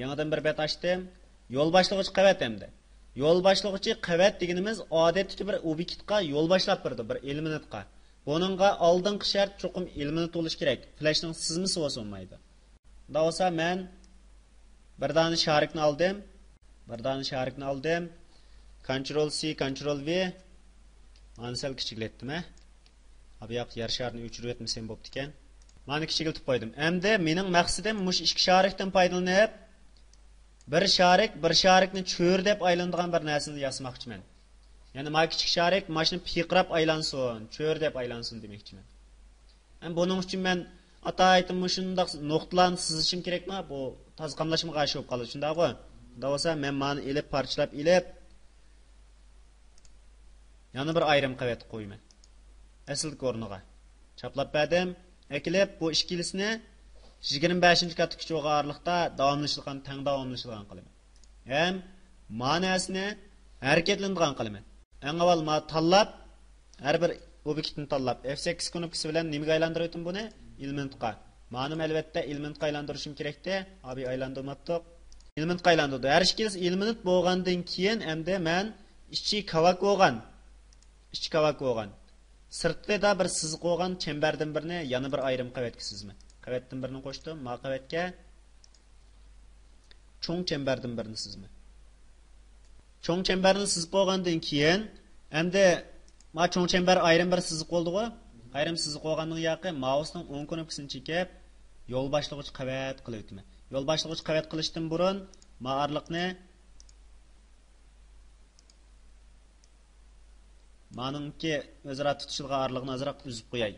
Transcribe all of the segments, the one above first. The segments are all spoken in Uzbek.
Yanıdan bir bet açtım. Yol başlangıç qavat endi. Yol başlangıcı qavat deganimiz odatdagi bir obyektga yol boshlab berdi, bir elementga. Buningga oldingi shart cho'qim element bo'lish kerak. Flashning sızması bo'lmaydi. Unda bo'lsa men bir dona sharikni oldim. Ctrl C, Ctrl V. Mana sal kichikletdim, ha. Abi yoq yer sharini o'chirib etmasam bo'pti ekan. Mana kichikletib qo'ydim. Endi mening maqsadim mush ikki sharikdan foydalanib bir sharikni cho'r deb aylanadigan bir narsani yasamoqchiman. Ya'ni ma kichik sharik mashni piqrab aylansin, cho'r deb aylansin demoqchiman. Ham buning uchun men ataytim shundoq nuqtalarni sızishim kerakmi? Bu toz qamlashimga qarshi bo'lib qoladi, shundaqmi? Unda bo'lsa men mani elib parchalab elib yana bir ayrim qavat qo'yman. Asl o'rniga chaplab berdim. Ekilib bu ikkilisini 25-katkich o'g'arliqda davomlashilgan, tang davomlashilgan qilaman. Ham ma'nosini harakatlantirgan qilaman. Eng avval ma tanlab, har bir obyektni tanlab F8 knopkasi bilan nimaga aylantiryaptim buni? Elementga. Ma'lum albatta elementga aylantirishim kerakda. Abi aylantirmabdiq. Elementga aylantirdi. Har ikkisi element bo'lgandan keyin endi men ishchi kavak bo'lgan. Sirtida bir siziq bo'lgan chemberdan birini yana bir ayrim qavatga sizman. Qavatdan birini qo'shdim. Ma qavatga cho'ng chemberdan birini sizman. Cho'ng chemberni sizib bo'lgandan keyin endi ma cho'ng chember ayrim bir siziq bo'ldi-ku. Ayrim siziq bo'lgandan yoqi mousening o'ng knopkasini chekib yo'l boshlag'ich qavat qilyapman. Yo'l boshlag'ich qavat qilishdan burun ma arliqni maningki o'zaro tutishilgan arliqni azroq uzib qo'yay.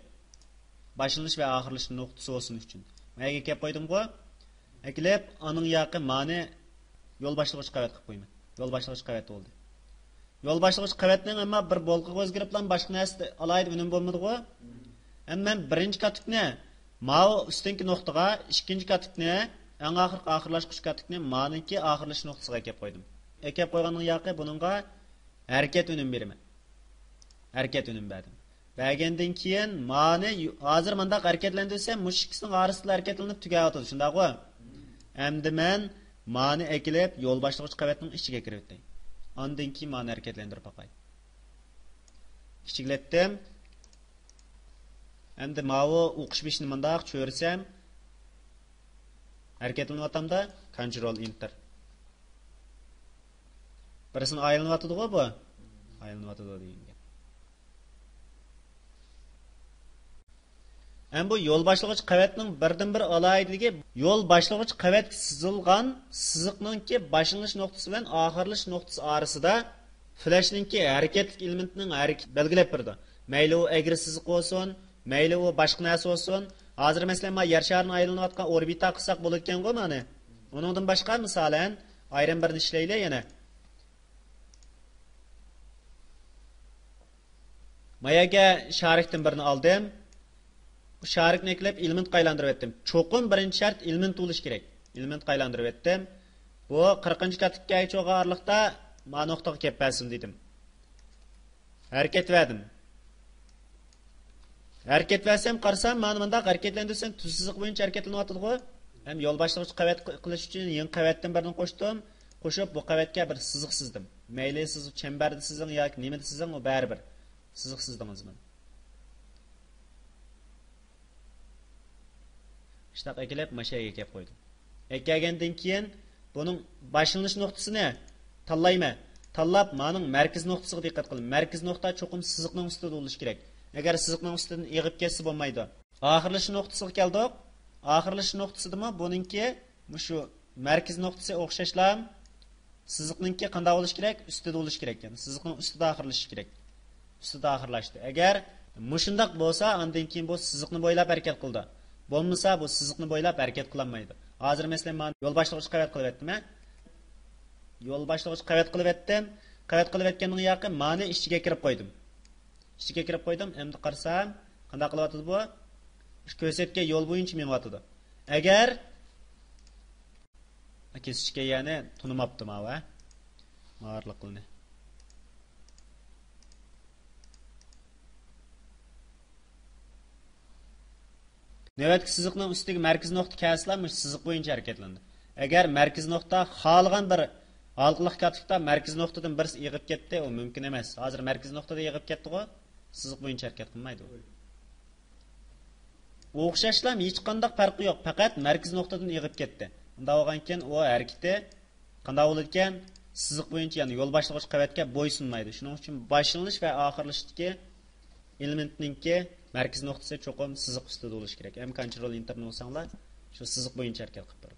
Boshlanish va oxirlash nuqtasi bo'lsin uchun. Menga kelib qo'ydim-ku. Eklab aning yoqi mani yo'l boshlag'ich qavat qilib qo'yman. Yo'l boshlag'ich qavat bo'ldi. Yo'l boshlag'ich qavatning amma bir bolqiga o'zgariblan boshqa narsa alaydi unum bo'lmadi-ku. Amma birinchi katikni mao ustinki nuqtaga, ikkinchi katikni eng oxirlashgich katikni maninki oxirlash nuqtasiga kelib qo'ydim. Kelib qo'yganning yoqi buningga harakat unum beraman. Harakat unum berdim. Bergandan keyin mani hozir menda harakatlantirsam mush ikkisining orasida harakatlanib tugayotdi, shundaqmi? Endi men mani ekilib yo'l boshlag'ich qavatning ichiga kirib o'tdim. Ondan keyin mani harakatlantirib qo'yay. Kichikletdim. Endi mavo o'qish beshini mundaq cho'rsam harakatlanyotamda Ctrl Enter. Birisini aylanayotdi-ku bu. Aylanayotdi degan. Hem bu yol boshlag'ich qavatning birdan-bir alohidaligi yo'l boshlag'ich qavat sizilgan siziqninki boshlanish nuqtasi bilan oxirlash nuqtasi orasida flashninki harakatlik elementining harakat belgilab berdi. Mayli u egri siziq bo'lsin, mayli u boshqa narsa bo'lsin. Hozir masalan men yer sharini aylanayotgan orbita qilsak bo'layotgan-ku mana. Uningdan boshqa misolan ayrim birini ishlaylik yana. Mayaga sharikdan birini oldim. Bu sharikni eklab element qaylantirib etdim. Cho'qim birinchi shart element bo'lish kerak. Element qaylantirib etdim. Bu 40-katikka cho'g'arliqda ma nuqtaga kelib bersin dedim. Harakat verdim. Harakat versam qarsam mana bunda harakatlantirsam tuzsiziq bo'yicha harakatlanyapti-ku. Ham yo'l boshlag'ich qavat qilish uchun yangi qavatdan birini qo'shdim. Qo'shib bu qavatga bir siziq sizdim. Mayli siz chemberda sizing yoki nimada sizing u baribir. Siziq sizdingiz mana. Ishtaq eklab mashaga kelib qo'ydim. Ekkagandan keyin buning boshlanish nuqtasini tanlayman. Tanlab mening markaz nuqtasiga diqqat qiling. Markaz nuqta cho'qim siziqning ustida bo'lishi kerak. Agar siziqning ustidan eg'ib ketsa bo'lmaydi. Oxirlash nuqtasiga keldik. Oxirlash nuqtasidami buningki shu markaz nuqtasi o'xshashlam siziqningki qanday bo'lishi kerak? Ustida bo'lishi kerak ekan. Siziqning ustida oxirlashi kerak. Ustida oxirlashdi. Agar mushundaq bo'lsa, undan keyin bu siziqni bo'ylab harakat qildi. Bo'lmasa bu siziqni bo'ylab harakat qilolmaydi. Hozir masalan men yo'l boshlag'ich qavat qilib etdim-a? Yo'l boshlag'ich qavat qilib etdim. Qavat qilib etganning yoqi mani ichiga kirib qo'ydim. Ichiga kirib qo'ydim. Endi qarsam, qanday qilyapti bu? Ko'rsatga yo'l bo'yicha menyapti. Agar kesishga ya'ni tunimapti mava. Ma'arliq qilni. Navbatki siziqning ustiga markaz nuqta kelsalar, siziq bo'yicha harakatlandi. Agar markaziy nuqta xohlagan bir halqiliq katıqda markaziy nuqtadan birisi yig'ib ketdi, u mumkin emas. Hozir markaziy nuqtada yig'ib ketdi-ku, siziq bo'yicha harakat qilmaydi u. O'xshashlar hech qanday farqi yo'q, faqat markaziy nuqtadan yig'ib ketdi. Unda bo'lgankin u harakati qanday bo'lar ekan? Siziq bo'yicha, ya'ni yo'l boshlag'ich qavatga bo'ysunmaydi. Shuning uchun boshlanish va oxirlashdagi elementningki markaziy nuqtasi cho'qim siziq ustida bo'lishi kerak. M control interni bo'lsanglar, shu siziq bo'yicha harakat qilib